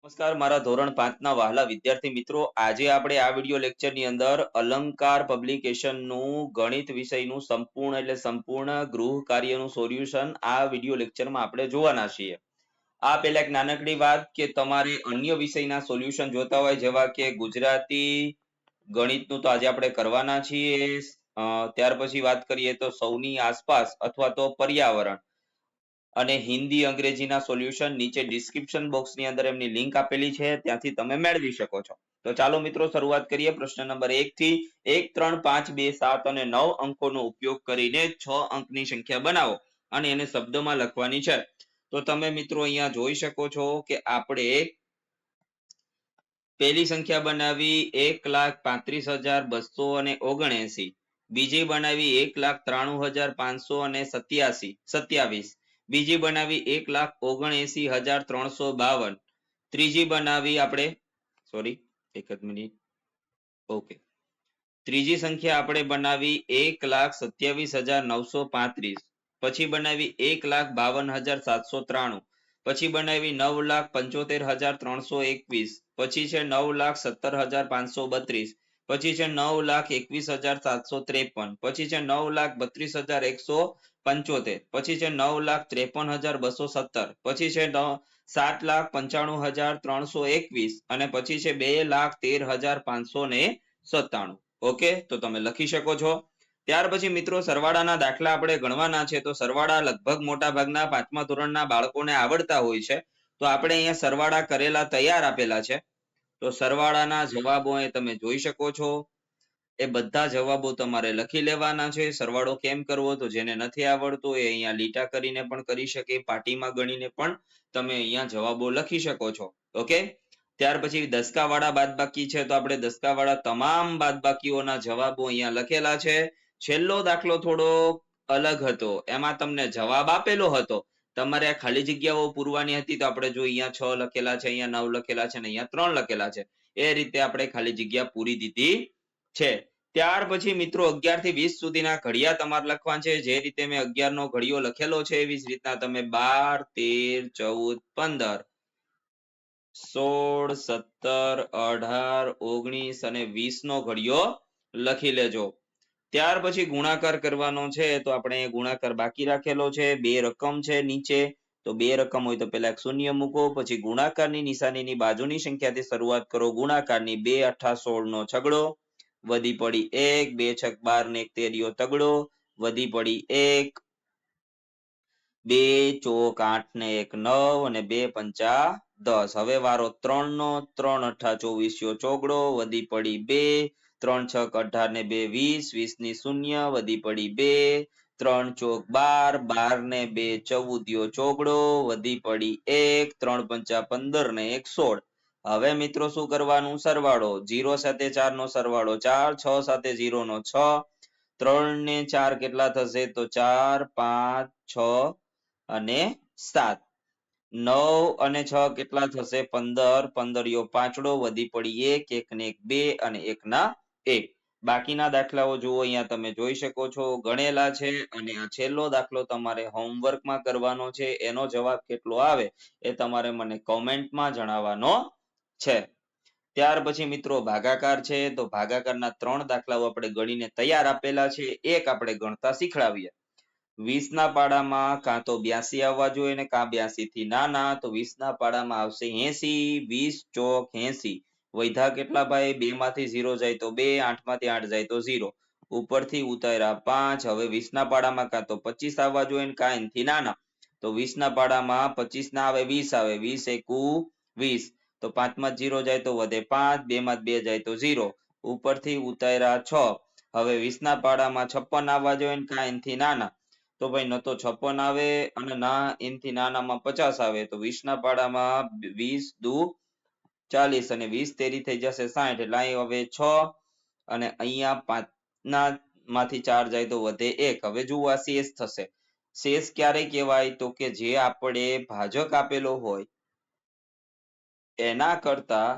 નમસ્કાર મારા ધોરણ 5 ના વહાલા વિદ્યાર્થી મિત્રો, આજે આપણે આ વિડિયો લેક્ચર ની અંદર અલંકાર પબ્લિકેશન નું ગણિત વિષયનું સંપૂર્ણ ગૃહ કાર્યનું સોલ્યુશન આ વિડિયો લેક્ચરમાં આપણે જોવાના છીએ. આ પહેલા એક નાનકડી વાત કે તમારે અન્ય વિષયના સોલ્યુશન જોતા હોય જેવા કે ગુજરાતી ગણિતનું તો આજે આપણે કરવાના છીએ. ત્યાર પછી વાત કરીએ તો સૌની આસપાસ અથવા તો પર્યાવરણ અને હિન્દી અંગ્રેજીના સોલ્યુશન નીચે ડિસ્ક્રિપ્શન બોક્સની અંદર એમની લિંક આપેલી છે, ત્યાંથી તમે મેળવી શકો છો. તો ચાલો મિત્રો શરૂઆત કરીએ પ્રશ્ન નંબર 1 થી. 1 3 5 2 7 અને 9 અંકોનો ઉપયોગ કરીને 6 અંકની સંખ્યા બનાવો અને એને શબ્દમાં લખવાની છે. તો તમે મિત્રો અહીંયા જોઈ શકો છો કે આપણે પહેલી સંખ્યા બનાવી 1,35,279, બીજી બનાવી 1,93,527, બીજી બનાવી 1,79,352, ત્રીજી બનાવી આપણે એક જ મિનિટ ઓકે ત્રીજી સંખ્યા આપણે બનાવી 1,27,935, પછી બનાવી 1,52,793, પછી બનાવી 9,75,321, પછી છે 9,70,532, પછી છે 9,21,753, પછી છે 9,32,175, પછી છે 9,53,217, પછી છે 7,95,321 અને પછી છે 2,13,597. ઓકે, તો તમે લખી શકો છો. ત્યાર પછી મિત્રો સરવાળાના દાખલા આપણે ગણવાના છે. તો સરવાળા લગભગ મોટા ભાગના 5મા ધોરણના બાળકોને આવડતા હોય છે. તો આપણે અહીંયા સરવાળા કરેલા તૈયાર આપેલા છે. તો સરવાળાના જવાબો એ તમે જોઈ શકો છો. એ બધા જવાબો તમારે લખી લેવાના છે. સરવાળો કેમ કરવો તો જેને નથી આવડતું એ અહીંયા લીટા કરીને પણ કરી શકે, પાટીમાં ગણીને પણ તમે અહીંયા જવાબો લખી શકો છો. ઓકે, ત્યાર પછી દસકા વાળા બાદબાકી છે. તો આપણે દસકા વાળા તમામ બાદબાકીઓના જવાબો અહીંયા લખેલા છે. છેલ્લો દાખલો થોડો અલગ હતો, એમાં તમને જવાબ આપેલો હતો, તમારે આ ખાલી જગ્યાઓ પૂરવાની હતી. તો આપણે જો અહીંયા 6 લખેલા છે, અહીંયા 9 લખેલા છે અને અહીંયા 3 લખેલા છે, એ રીતે આપણે ખાલી જગ્યા પૂરી દીધી છે. ત્યાર પછી મિત્રો 11 થી 20 સુધીના ઘડિયા તમારે લખવા છે. જે રીતે મેં 11 નો ઘડિયો લખેલો છે એવી જ રીતના તમે 12 13 14 15 16 17 18 19 અને 20 નો ઘડિયો લખી લેજો. ત્યાર પછી ગુણાકાર કરવાનો છે. તો આપણે ગુણાકાર બાકી રાખેલો છે. બે રકમ છે નીચે, તો બે રકમ હોય તો પેલા એક શૂન્ય મૂકો, પછી ગુણાકારની નિશાનીની બાજુની સંખ્યાથી શરૂઆત કરો. ગુણાકારની 2 8 16 નો છગડો, વધી પડી 1, 2 6 12 ને 1 તેરીઓ તગડો, વધી પડી 1, 2 ચોક 8 ને 1 9 અને 2 પંચા 10. હવે વારો 3 નો, 3 8 24 ચોગડો, વધી પડી 2, 3 6 18 ને 2 20, 20 ની શૂન્ય, વધી પડી 2, 3 ચોક 12, 12 ને 2 14 ચોગડો, વધી પડી 1, 3 પંચા 15 ને 1 16. હવે મિત્રો શું કરવાનું? સરવાળો 0 સાથે 4 નો સરવાળો 4, 6 સાથે 0 નો 6, 3 ને 4 કેટલા થશે? તો 4 5 6 અને 7. 9 અને 6 કેટલા થશે? 15, 15 પાંચડો, વધી પડી 1, 1 ને 1 2 અને 1 ના 1. બાકીના દાખલાઓ જુઓ, અહીંયા તમે જોઈ શકો છો, ગણેલા છે. અને આ છેલ્લો દાખલો તમારે હોમવર્કમાં કરવાનો છે. એનો જવાબ કેટલો આવે એ તમારે મને કોમેન્ટમાં જણાવવાનો છે. ત્યાર પછી મિત્રો ભાગાકાર છે. તો ભાગાકારના 3 દાખલાઓ આપણે ગણીને તૈયાર આપેલા છે. એક આપણે ગણતા શીખડાવીએ. 20 ના પાડામાં કાં તો 82 આવવા જોઈએ ને કાં 82 થી નાના. તો 20 ના પાડામાં આવશે 80, 20 ચોક 80. વૈધા કેટલા ભાઈ? 2 માંથી 0 જાય તો 2, 8 માંથી 8 જાય તો 0. ઉપરથી ઉતાર્યા 5. હવે 20 ના પાડામાં કાં તો 25 આવવા જોઈએ ને કાં એનથી નાના. તો 20 ના પાડામાં 25 ના આવે 20 આવે, 20 એકુ 20. તો 5 માં 0 જાય તો વધે 5, 2 માં 2 જાય તો 0. ઉપરથી ઉતાર્યા 6. હવે 20 ના પાડામાં 56 આવવા જોઈએ ને કાં એનથી નાના. તો ભાઈ ન તો 56 આવે અને ના એનથી નાનામાં 50 આવે. તો 20 ના પાડામાં 20 દુ 40 અને 20 તેરી થઈ જશે 60. એટલે અહીં હવે 6 અને અહીંયા 5 ના માંથી 4 જાય તો વધે 1. હવે જુઓ આ શેષ થશે. શેષ ક્યારે કહેવાય? તો કે જે આપણે ભાજક આપેલો હોય એના કરતા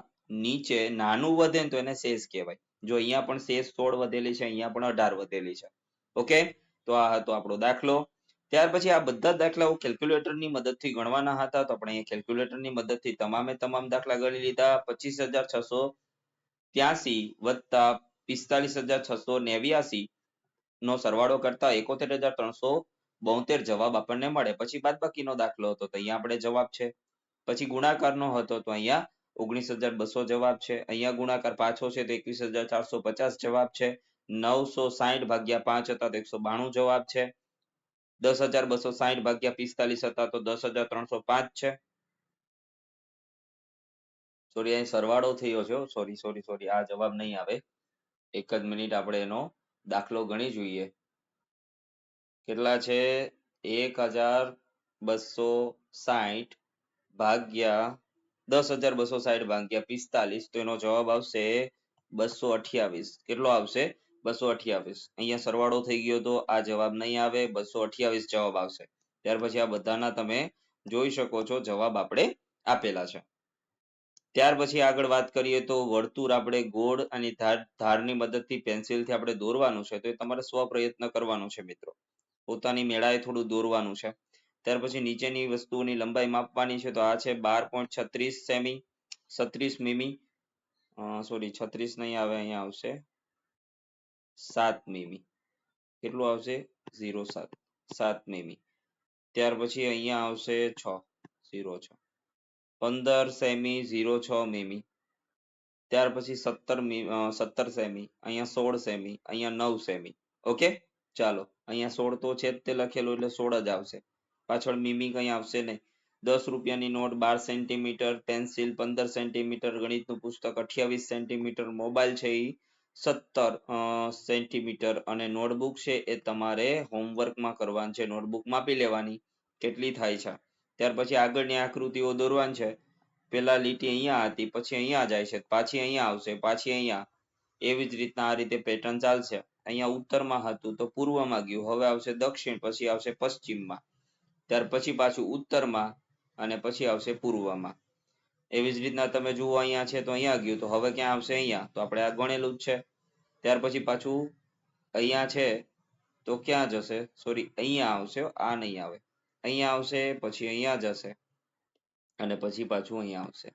નીચે નાનું વધે ને તો એને શેષ કહેવાય. જો અહીંયા પણ શેષ 16 વધેલી છે, અહીંયા પણ 18 વધેલી છે. ઓકે, તો આ હતો આપણો દાખલો. ત્યાર પછી આ બધા દાખલાઓ કેલ્ક્યુલેટરની મદદથી ગણવાના હતા તો આપણે અહીંયા કેલ્ક્યુલેટરની મદદથી તમામે તમામ દાખલા ગણી લીધા. 25,683 વત્તા 45,689 નો સરવાળો કરતા 71,372 જવાબ આપણને મળે. પછી બાદબાકીનો દાખલો હતો તો અહીંયા આપણે જવાબ છે. પછી ગુણાકારનો હતો તો અહીંયા 19,200 જવાબ છે. અહીંયા ગુણાકાર પાછો છે તો 21,450 જવાબ છે. 960 ભાગ્યા 5 હતા તો 192 જવાબ છે. 10,260 ભાગ્યા 45 હતા તો 10,305 છે. સોરી અહીં સરવાળો થયો છે. સોરી આ જવાબ નહીં આવે. એક જ મિનિટ આપણે એનો દાખલો ગણી જોઈએ. કેટલા છે? 1,260 ભાગ્યા 10,260 ભાગ્યા 45 તો એનો જવાબ આવશે 228. કેટલો આવશે? 228. અહીંયા સરવાળો થઈ ગયો તો આ જવાબ નહીં આવે. 228 જવાબ આવશે. ત્યાર પછી આ બધાના તમે જોઈ શકો છો જવાબ આપણે આપેલા છે. ત્યાર પછી આગળ વાત કરીએ તો વર્તુળ આપણે ગોળ અને ધારની મદદથી પેન્સિલથી આપણે દોરવાનું છે તો એ તમારે સ્વપ્રયત્ન કરવાનો છે મિત્રો. પોતાની મેળાએ થોડું દોરવાનું છે. ત્યાર પછી નીચેની વસ્તુઓની લંબાઈ માપવાની છે તો આ છે 12.36 સેમી, 36 મીમી. સોરી 36 નહીં આવે, અહીંયા આવશે 7 મીમી. કેટલું આવશે? 0.7 7 મીમી. ત્યાર પછી અહીંયા આવશે 6 15 સેમી 0.6 મીમી. ત્યાર પછી 17 સેમી, અહીંયા 16 સેમી, અહીંયા 9 સેમી. ઓકે, ચાલો અહીંયા 16 તો છે જ તે લખેલું એટલે 16 જ આવશે. પાછળ મીમી કઈ આવશે નહીં. 10 રૂપિયાની નોટ 12 સેન્ટીમીટર, પેન્સિલ 15 સેન્ટીમીટર, ગણિતનું પુસ્તક 28 સેન્ટીમીટર, મોબાઈલ છે એ 17 સેન્ટીમીટર અને નોટબુક છે એ તમારે હોમવર્કમાં કરવાનું છે. નોટબુક માપી લેવાની કેટલી થાય છે. ત્યાર પછી આગળની આકૃતિઓ દોરવાની છે. પેલા લીટી અહીંયા હતી, પછી અહીંયા જાય છે, પાછી અહીંયા આવશે, પાછી અહીંયા. એવી જ રીતના આ રીતે પેટર્ન ચાલશે. અહીંયા ઉત્તરમાં હતું તો પૂર્વમાં ગયું, હવે આવશે દક્ષિણ, પછી આવશે પશ્ચિમમાં, ત્યાર પછી પાછું ઉત્તરમાં અને પછી આવશે પૂર્વમાં. એવી જ રીતના તમે જુઓ અહીંયા છે તો અહીંયા ગયું તો હવે ક્યાં આવશે? અહીંયા. તો આપણે આ ગણેલું જ છે. ત્યાર પછી પાછું અહીંયા છે તો ક્યાં જશે? સોરી અહીંયા આવશે, આ નહીં આવે. અહીંયા આવશે, પછી અહીંયા જશે અને પછી પાછું અહીંયા આવશે.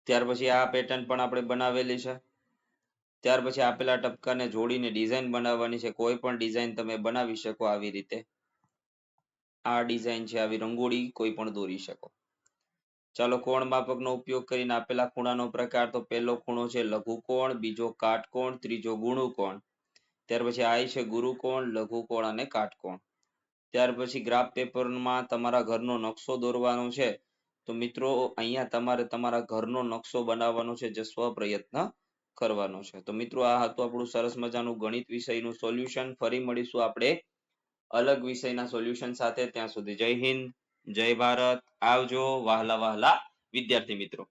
ત્યાર પછી આ પેટર્ન પણ આપણે બનાવેલી છે. ત્યાર પછી આપેલા ટપકાને જોડીને ડિઝાઇન બનાવવાની છે. કોઈ પણ ડિઝાઇન તમે બનાવી શકો આવી રીતે. આ ડિઝાઇન છે, આવી રંગોળી કોઈ પણ દોરી શકો. ચાલો કોણ માપકનો ઉપયોગ કરીને આપેલા ખૂણાનો પ્રકાર તો પહેલો ખૂણો છે લઘુકોણ, બીજો કાટકોણ, ત્રીજો ગુણુકોણ. ત્યાર પછી આ છે ગુરુકોણ, લઘુકોણ અને કાટકોણ. ત્યાર પછી ગ્રાફ પેપરમાં તમારા ઘરનો નકશો દોરવાનો છે તો મિત્રો અહીંયા તમારે તમારા ઘરનો નકશો બનાવવાનો છે જે સ્વપ્રયત્ન કરવાનો છે. તો મિત્રો આ હતું આપણું સરસ મજાનું ગણિત વિષયનું સોલ્યુશન. ફરી મળીશું આપણે અલગ વિષયના સોલ્યુશન સાથે. ત્યાં સુધી જય હિન્દ, જય ભારત. આવજો વહાલા વિદ્યાર્થી મિત્રો.